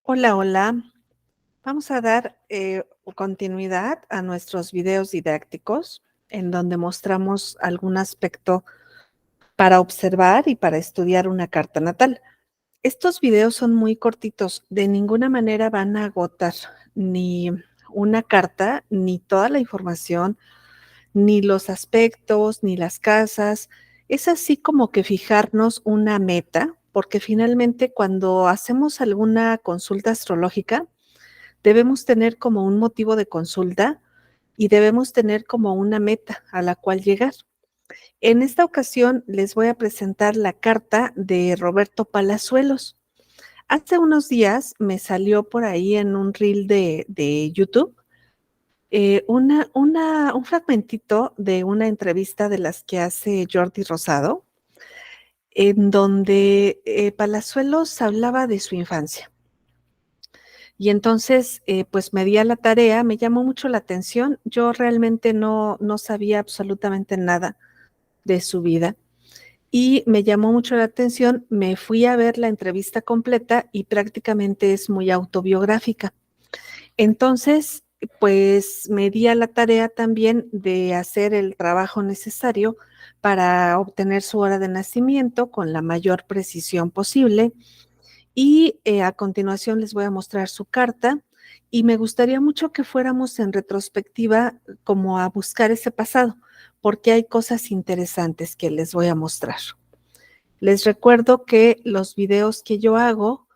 Hola, hola. Vamos a dar continuidad a nuestros videos didácticos en donde mostramos algún aspecto para observar y para estudiar una carta natal. Estos videos son muy cortitos, de ninguna manera van a agotar ni una carta, ni toda la información, ni los aspectos, ni las casas. Es así como que fijarnos una meta, porque finalmente cuando hacemos alguna consulta astrológica, debemos tener como un motivo de consulta y debemos tener como una meta a la cual llegar. En esta ocasión les voy a presentar la carta de Roberto Palazuelos. Hace unos días me salió por ahí en un reel de YouTube un fragmentito de una entrevista de las que hace Jordi Rosado, en donde Palazuelos hablaba de su infancia. Y entonces, pues me di a la tarea, me llamó mucho la atención. Yo realmente no sabía absolutamente nada de su vida y me llamó mucho la atención. Me fui a ver la entrevista completa y prácticamente es muy autobiográfica. Entonces, pues me di a la tarea también de hacer el trabajo necesario para obtener su hora de nacimiento con la mayor precisión posible y a continuación les voy a mostrar su carta y me gustaría mucho que fuéramos en retrospectiva como a buscar ese pasado, porque hay cosas interesantes que les voy a mostrar. Les recuerdo que los videos que yo hago,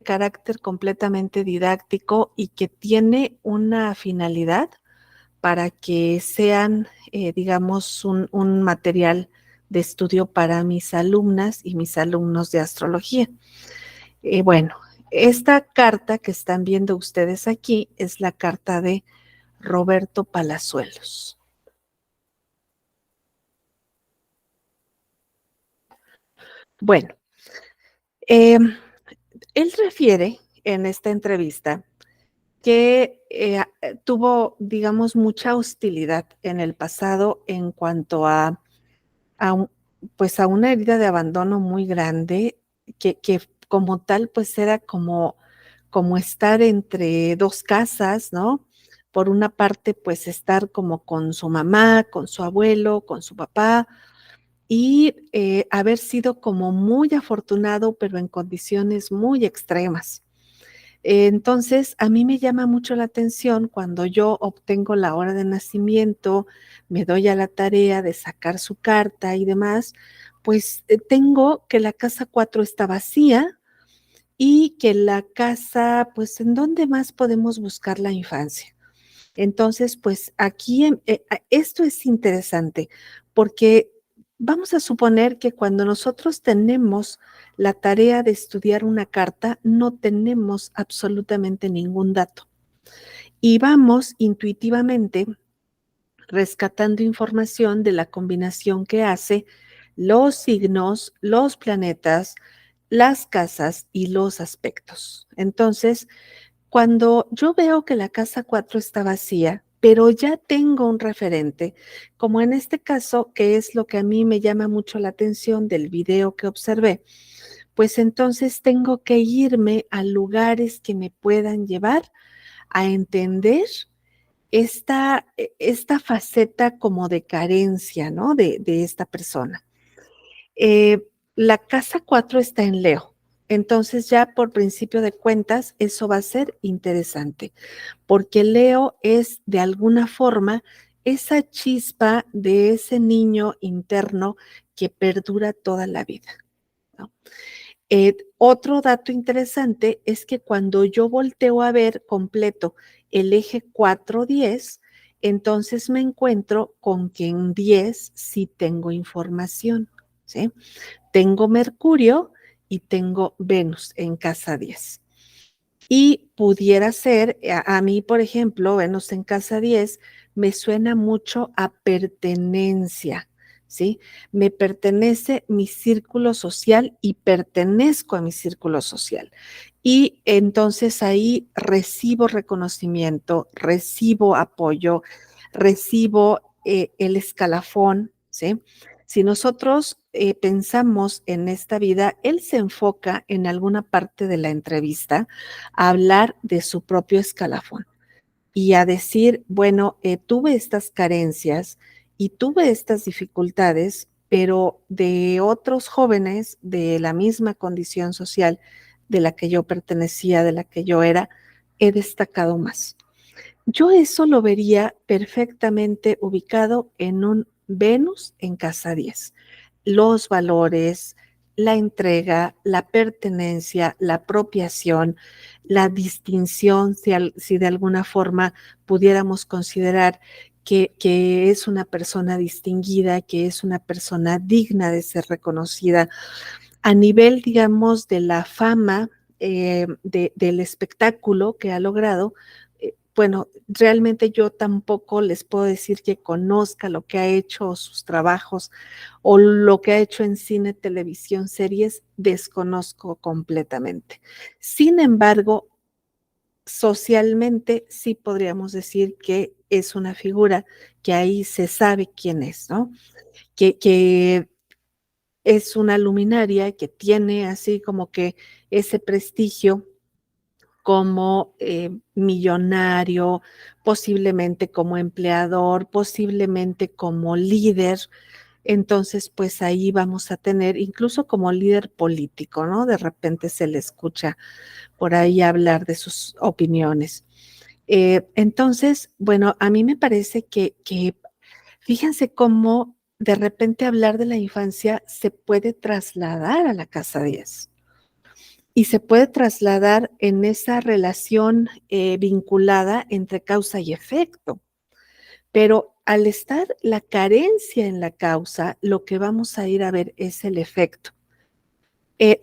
carácter completamente didáctico y que tiene una finalidad para que sean, digamos, un material de estudio para mis alumnas y mis alumnos de astrología. Bueno, esta carta que están viendo ustedes aquí es la carta de Roberto Palazuelos. Bueno, eh, él refiere en esta entrevista que tuvo, digamos, mucha hostilidad en el pasado en cuanto a pues a una herida de abandono muy grande, que como tal, pues era como estar entre dos casas, ¿no? Por una parte, pues estar como con su mamá, con su abuelo, con su papá, y haber sido como muy afortunado, pero en condiciones muy extremas. Entonces, a mí me llama mucho la atención cuando yo obtengo la hora de nacimiento, me doy a la tarea de sacar su carta y demás, pues tengo que la casa 4 está vacía y que la casa, pues, ¿en dónde más podemos buscar la infancia? Entonces, pues aquí esto es interesante porque vamos a suponer que cuando nosotros tenemos la tarea de estudiar una carta, no tenemos absolutamente ningún dato y vamos intuitivamente rescatando información de la combinación que hace los signos, los planetas, las casas y los aspectos. Entonces, cuando yo veo que la casa 4 está vacía, pero ya tengo un referente, como en este caso, que es lo que a mí me llama mucho la atención del video que observé, pues entonces tengo que irme a lugares que me puedan llevar a entender esta faceta como de carencia, ¿no? De esta persona. Eh, la casa 4 está en Leo. Entonces ya por principio de cuentas, eso va a ser interesante, porque Leo es de alguna forma esa chispa de ese niño interno que perdura toda la vida, ¿no? Otro dato interesante es que cuando yo volteo a ver completo el eje 4-10, entonces me encuentro con que en 10 sí tengo información, ¿sí? Tengo Mercurio y tengo Venus en casa 10. Y pudiera ser, a mí, por ejemplo, Venus en casa 10 me suena mucho a pertenencia, ¿sí? Me pertenece mi círculo social y pertenezco a mi círculo social. Y entonces ahí recibo reconocimiento, recibo apoyo, recibo el escalafón, ¿sí? Si nosotros pensamos en esta vida, él se enfoca en alguna parte de la entrevista a hablar de su propio escalafón y a decir, bueno, tuve estas carencias y tuve estas dificultades, pero de otros jóvenes de la misma condición social de la que yo pertenecía, de la que yo era, he destacado más. Yo eso lo vería perfectamente ubicado en un Venus en casa 10. Los valores, la entrega, la pertenencia, la apropiación, la distinción, si de alguna forma pudiéramos considerar que es una persona distinguida, que es una persona digna de ser reconocida a nivel, digamos, de la fama del espectáculo que ha logrado. Bueno, realmente yo tampoco les puedo decir que conozca lo que ha hecho o sus trabajos o lo que ha hecho en cine, televisión, series, desconozco completamente. Sin embargo, socialmente sí podríamos decir que es una figura que ahí se sabe quién es, ¿no? Que es una luminaria que tiene así como que ese prestigio como millonario, posiblemente como empleador, posiblemente como líder. Entonces, pues ahí vamos a tener, incluso como líder político, ¿no? De repente se le escucha por ahí hablar de sus opiniones. Entonces, bueno, a mí me parece que fíjense cómo de repente hablar de la infancia se puede trasladar a la casa 10 y se puede trasladar en esa relación vinculada entre causa y efecto. Pero al estar la carencia en la causa, lo que vamos a ir a ver es el efecto.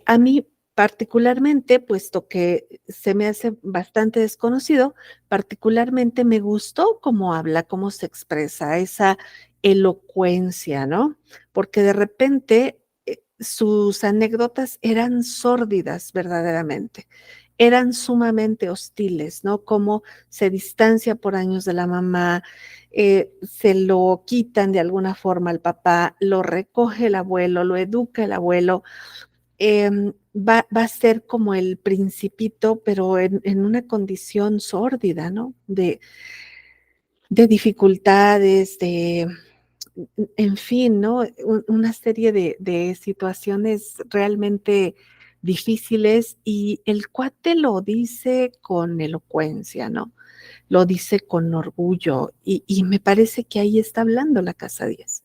A mí particularmente, puesto que se me hace bastante desconocido, particularmente me gustó cómo habla, cómo se expresa, esa elocuencia, ¿no? Porque de repente sus anécdotas eran sórdidas verdaderamente, eran sumamente hostiles, ¿no? Cómo se distancia por años de la mamá, se lo quitan de alguna forma al papá, lo recoge el abuelo, lo educa el abuelo, va a ser como el principito, pero en una condición sórdida, ¿no? De dificultades, en fin, ¿no? Una serie de situaciones realmente difíciles y el cuate lo dice con elocuencia, ¿no? Lo dice con orgullo y me parece que ahí está hablando la Casa 10.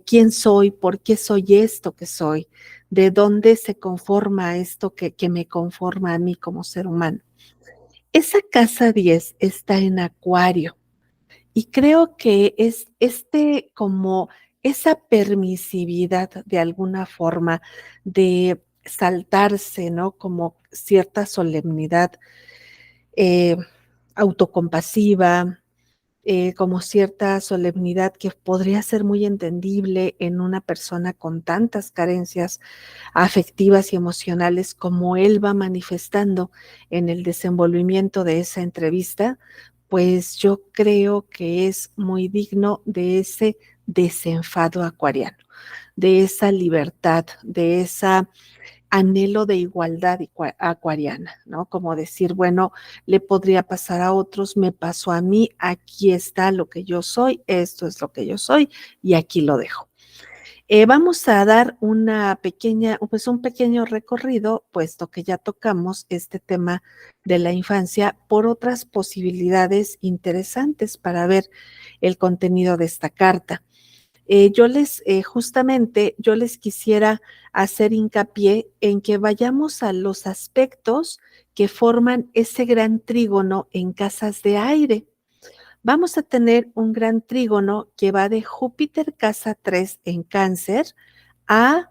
¿Quién soy? ¿Por qué soy esto que soy? ¿De dónde se conforma esto que me conforma a mí como ser humano? Esa casa 10 está en Acuario y creo que es como esa permisividad de alguna forma de saltarse, ¿no? Como cierta solemnidad eh, autocompasiva, como cierta solemnidad que podría ser muy entendible en una persona con tantas carencias afectivas y emocionales como él va manifestando en el desenvolvimiento de esa entrevista, pues yo creo que es muy digno de ese desenfado acuariano, de esa libertad, de esa anhelo de igualdad acuariana, ¿no? Como decir, bueno, le podría pasar a otros, me pasó a mí, aquí está lo que yo soy, esto es lo que yo soy y aquí lo dejo. Vamos a dar pues un pequeño recorrido, puesto que ya tocamos este tema de la infancia, por otras posibilidades interesantes para ver el contenido de esta carta. Justamente, yo les quisiera hacer hincapié en que vayamos a los aspectos que forman ese gran trígono en casas de aire. Vamos a tener un gran trígono que va de Júpiter casa 3 en Cáncer a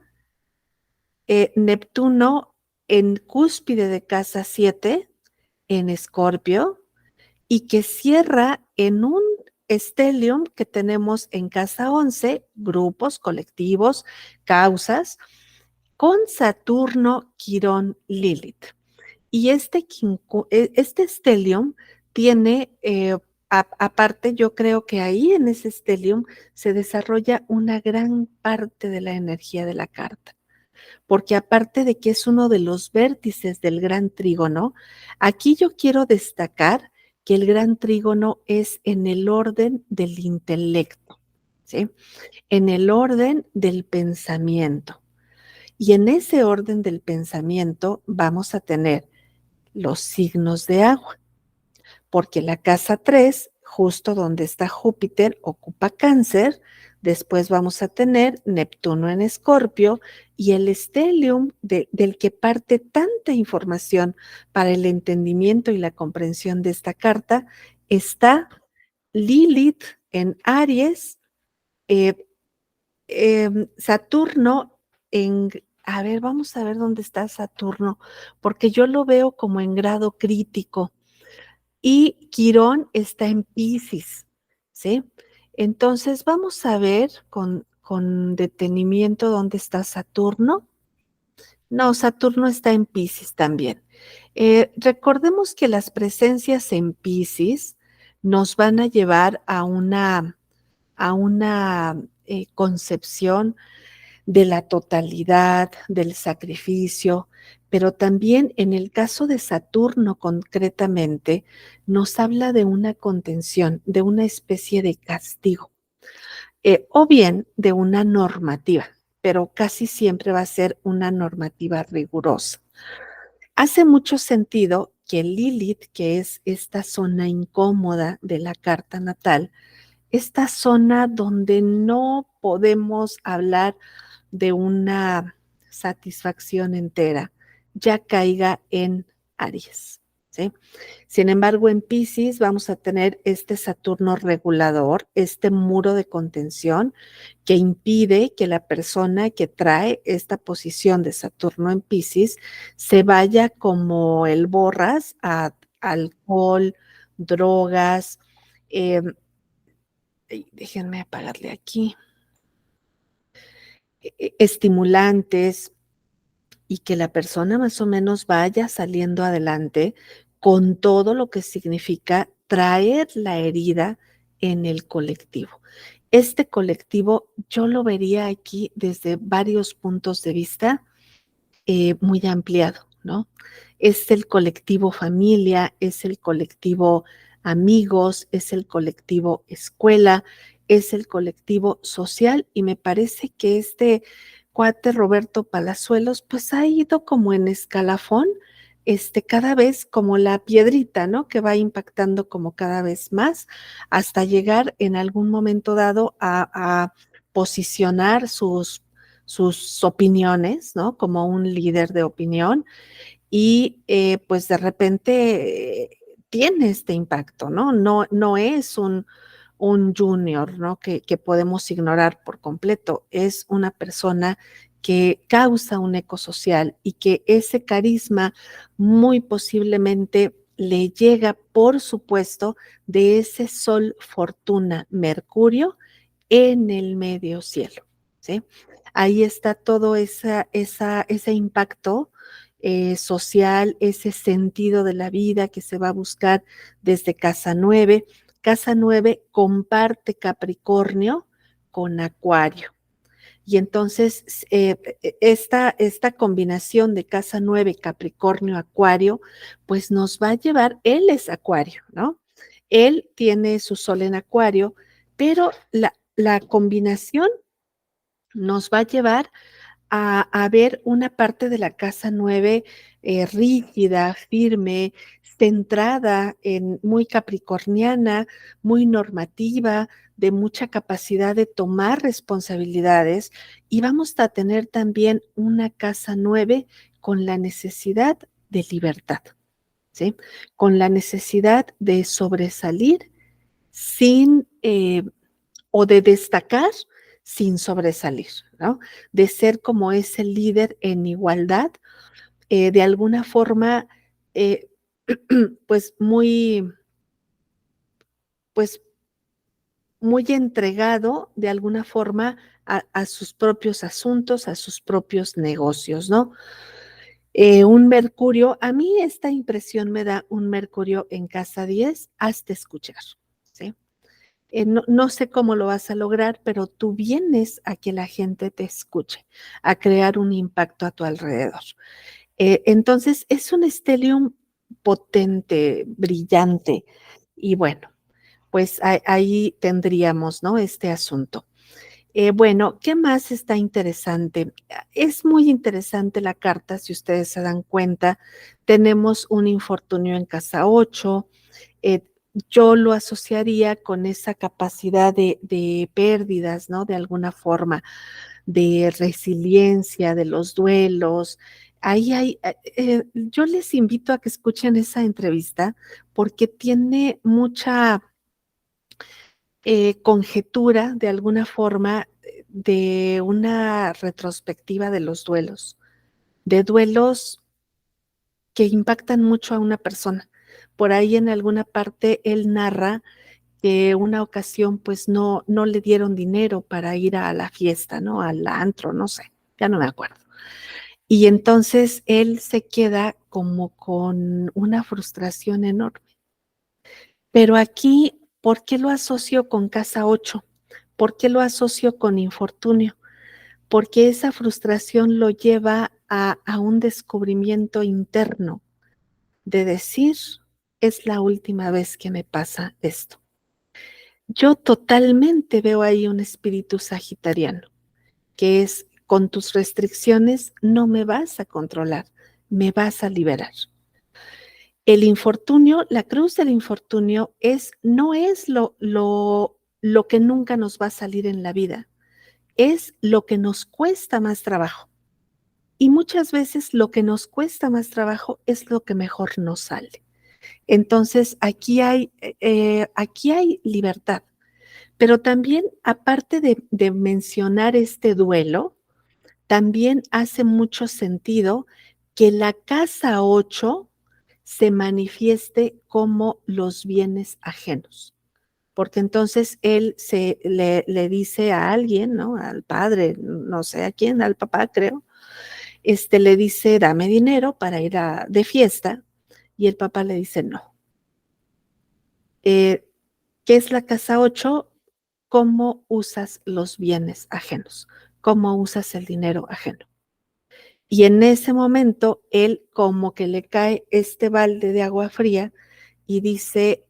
Neptuno en cúspide de casa 7 en Escorpio y que cierra en un stellium que tenemos en casa 11, grupos, colectivos, causas, con Saturno, Quirón, Lilith. Y este stellium tiene aparte, yo creo que ahí en ese stellium se desarrolla una gran parte de la energía de la carta, porque aparte de que es uno de los vértices del gran trígono, aquí yo quiero destacar que el gran trígono es en el orden del intelecto, ¿sí? En el orden del pensamiento. Y en ese orden del pensamiento vamos a tener los signos de agua, porque la casa 3, justo donde está Júpiter, ocupa Cáncer. Después vamos a tener Neptuno en Escorpio y el stellium del que parte tanta información para el entendimiento y la comprensión de esta carta está Lilith en Aries, eh, Saturno en, a ver, vamos a ver dónde está Saturno, porque yo lo veo como en grado crítico y Quirón está en Piscis, ¿sí? Entonces vamos a ver con detenimiento dónde está Saturno. No, Saturno está en Piscis también. Recordemos que las presencias en Piscis nos van a llevar a una concepción de la totalidad, del sacrificio, pero también en el caso de Saturno concretamente, nos habla de una contención, de una especie de castigo, o bien de una normativa, pero casi siempre va a ser una normativa rigurosa. Hace mucho sentido que Lilith, que es esta zona incómoda de la carta natal, esta zona donde no podemos hablar de una satisfacción entera, ya caiga en Aries, ¿sí? Sin embargo, en Piscis vamos a tener este Saturno regulador, este muro de contención que impide que la persona que trae esta posición de Saturno en Piscis se vaya como el borras a alcohol, drogas, eh, déjenme apagarle aquí, estimulantes, y que la persona más o menos vaya saliendo adelante con todo lo que significa traer la herida en el colectivo. Este colectivo yo lo vería aquí desde varios puntos de vista muy ampliado, ¿no? Es el colectivo familia, es el colectivo amigos, es el colectivo escuela, es el colectivo social y me parece que este cuate Roberto Palazuelos pues ha ido como en escalafón, cada vez como la piedrita, ¿no? Que va impactando como cada vez más hasta llegar en algún momento dado a posicionar sus opiniones, ¿no? Como un líder de opinión y pues de repente tiene este impacto, ¿no? No es un junior, ¿no? Que podemos ignorar por completo, es una persona que causa un eco social y que ese carisma muy posiblemente le llega, por supuesto, de ese Sol, Fortuna, Mercurio en el medio cielo, ¿sí? Ahí está todo ese impacto social, ese sentido de la vida que se va a buscar desde Casa 9. Casa 9 comparte Capricornio con Acuario. Y entonces esta combinación de Casa 9, Capricornio, Acuario, pues nos va a llevar, él es Acuario, ¿no? Él tiene su sol en Acuario, pero la combinación nos va a llevar a ver una parte de la casa 9 rígida, firme, centrada en muy capricorniana, muy normativa, de mucha capacidad de tomar responsabilidades y vamos a tener también una casa 9 con la necesidad de libertad, ¿sí? Con la necesidad de sobresalir sin o de destacar sin sobresalir, ¿no? De ser como ese líder en igualdad, de alguna forma, eh, pues pues muy entregado de alguna forma a sus propios asuntos, a sus propios negocios, ¿no? Un Mercurio, a mí esta impresión me da un Mercurio en casa 10 hasta escuchar. No sé cómo lo vas a lograr, pero tú vienes a que la gente te escuche, a crear un impacto a tu alrededor. Entonces, es un stellium potente, brillante, y bueno, pues ahí tendríamos, ¿no? Este asunto. Bueno, ¿qué más está interesante? Es muy interesante la carta, si ustedes se dan cuenta. Tenemos un infortunio en casa 8. eh, yo lo asociaría con esa capacidad de pérdidas, ¿no? De alguna forma, de resiliencia, de los duelos. Ahí hay, yo les invito a que escuchen esa entrevista porque tiene mucha conjetura de alguna forma de una retrospectiva de duelos que impactan mucho a una persona. Por ahí en alguna parte él narra que una ocasión pues no le dieron dinero para ir a la fiesta, ¿no? Al antro, no sé, ya no me acuerdo. Y entonces él se queda como con una frustración enorme. Pero aquí, ¿por qué lo asocio con casa 8? ¿Por qué lo asocio con infortunio? Porque esa frustración lo lleva a un descubrimiento interno de decir, es la última vez que me pasa esto. Yo totalmente veo ahí un espíritu sagitariano, que es, con tus restricciones no me vas a controlar, me vas a liberar. El infortunio, la cruz del infortunio no es lo que nunca nos va a salir en la vida, es lo que nos cuesta más trabajo. Y muchas veces lo que nos cuesta más trabajo es lo que mejor nos sale. Entonces, aquí hay libertad, pero también, aparte de mencionar este duelo, también hace mucho sentido que la casa 8 se manifieste como los bienes ajenos. Porque entonces le dice a alguien, ¿no? Al padre, no sé a quién, al papá creo, le dice, dame dinero para ir de fiesta, y el papá le dice, no. ¿Qué es la casa 8? ¿Cómo usas los bienes ajenos? ¿Cómo usas el dinero ajeno? Y en ese momento, él como que le cae este balde de agua fría y dice,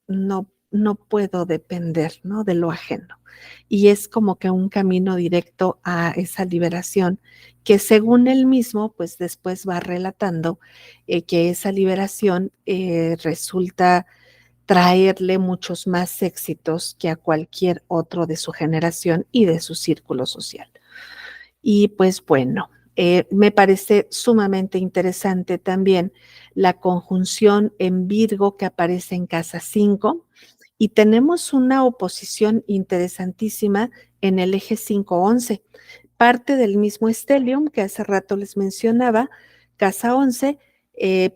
no puedo depender, ¿no? De lo ajeno. Y es como que un camino directo a esa liberación que según él mismo, pues después va relatando que esa liberación resulta traerle muchos más éxitos que a cualquier otro de su generación y de su círculo social. Y pues bueno, me parece sumamente interesante también la conjunción en Virgo que aparece en casa 5 y tenemos una oposición interesantísima en el eje 5-11, parte del mismo stellium que hace rato les mencionaba, casa 11,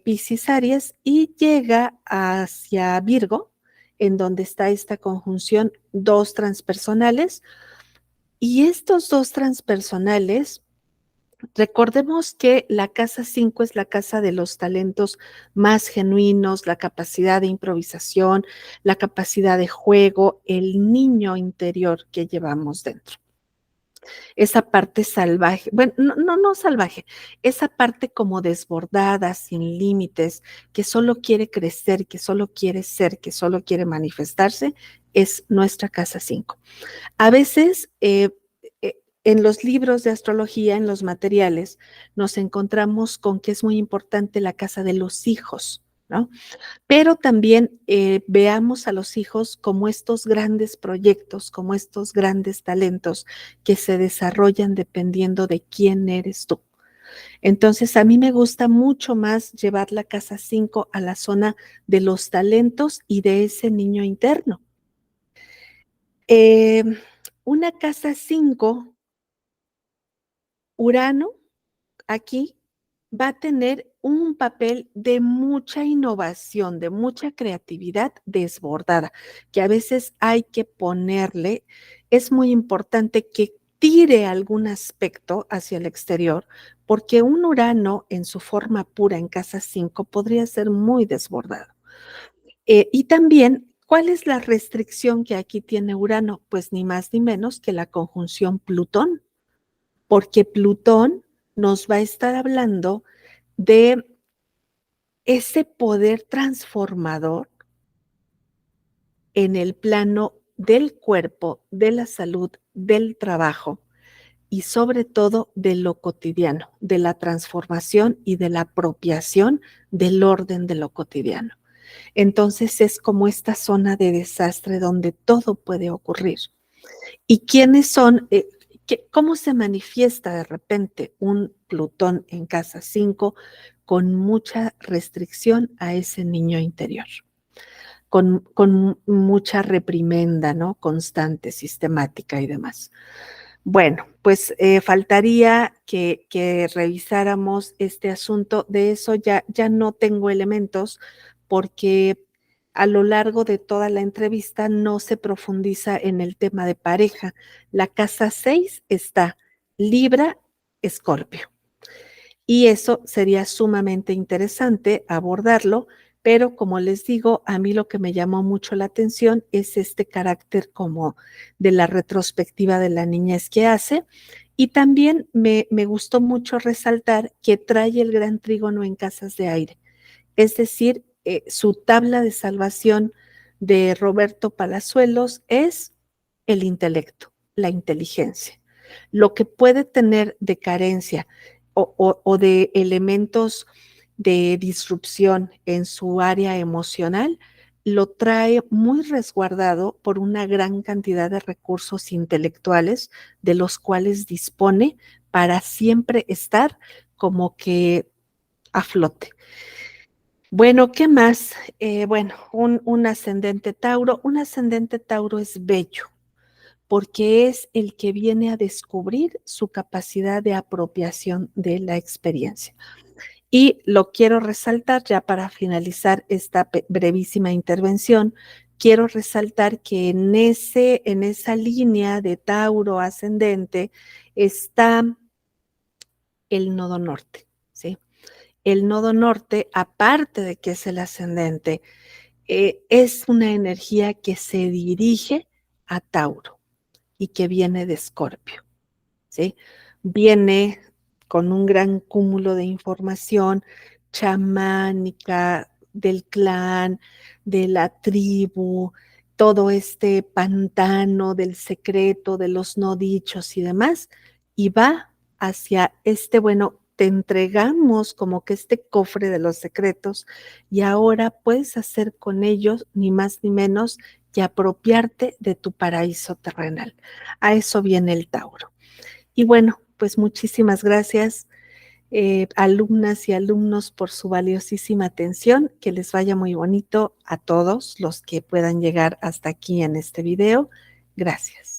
Piscis Aries, y llega hacia Virgo, en donde está esta conjunción dos transpersonales. Y estos dos transpersonales, recordemos que la casa 5 es la casa de los talentos más genuinos, la capacidad de improvisación, la capacidad de juego, el niño interior que llevamos dentro. Esa parte salvaje, bueno, no salvaje, esa parte como desbordada, sin límites, que solo quiere crecer, que solo quiere ser, que solo quiere manifestarse, es nuestra casa 5. A veces, en los libros de astrología, en los materiales, nos encontramos con que es muy importante la casa de los hijos, ¿no? Pero también veamos a los hijos como estos grandes proyectos, como estos grandes talentos que se desarrollan dependiendo de quién eres tú. Entonces, a mí me gusta mucho más llevar la casa 5 a la zona de los talentos y de ese niño interno. Eh, una casa 5, Urano, aquí va a tener un papel de mucha innovación, de mucha creatividad desbordada, que a veces hay que ponerle, es muy importante que tire algún aspecto hacia el exterior, porque un Urano en su forma pura en casa 5 podría ser muy desbordado. Y también, ¿Cuál es la restricción que aquí tiene Urano? Pues ni más ni menos que la conjunción Plutón, porque Plutón nos va a estar hablando de ese poder transformador en el plano del cuerpo, de la salud, del trabajo y sobre todo de lo cotidiano, de la transformación y de la apropiación del orden de lo cotidiano. Entonces es como esta zona de desastre donde todo puede ocurrir. ¿Y quiénes son? ¿Cómo se manifiesta de repente un Plutón en casa 5 con mucha restricción a ese niño interior? Con mucha reprimenda, ¿no? Constante, sistemática y demás. Bueno, pues faltaría que revisáramos este asunto. De eso ya no tengo elementos porque a lo largo de toda la entrevista no se profundiza en el tema de pareja. La casa 6 está Libra, Escorpio. Y eso sería sumamente interesante abordarlo, pero como les digo, a mí lo que me llamó mucho la atención es este carácter como de la retrospectiva de la niñez que hace. Y también me gustó mucho resaltar que trae el gran trígono en casas de aire. Es decir, su tabla de salvación de Roberto Palazuelos es el intelecto, la inteligencia. Lo que puede tener de carencia o de elementos de disrupción en su área emocional, lo trae muy resguardado por una gran cantidad de recursos intelectuales de los cuales dispone para siempre estar como que a flote. Bueno, ¿qué más? Bueno, un ascendente Tauro. Un ascendente Tauro es bello porque es el que viene a descubrir su capacidad de apropiación de la experiencia. Y lo quiero resaltar ya para finalizar esta brevísima intervención. Quiero resaltar que en esa línea de Tauro ascendente está el nodo norte, ¿sí? El nodo norte, aparte de que es el ascendente, es una energía que se dirige a Tauro y que viene de Escorpio, ¿sí? Viene con un gran cúmulo de información chamánica del clan, de la tribu, todo este pantano del secreto, de los no dichos y demás, y va hacia bueno, te entregamos como que este cofre de los secretos y ahora puedes hacer con ellos ni más ni menos que apropiarte de tu paraíso terrenal. A eso viene el Tauro. Y bueno, pues muchísimas gracias, alumnas y alumnos, por su valiosísima atención. Que les vaya muy bonito a todos los que puedan llegar hasta aquí en este video. Gracias.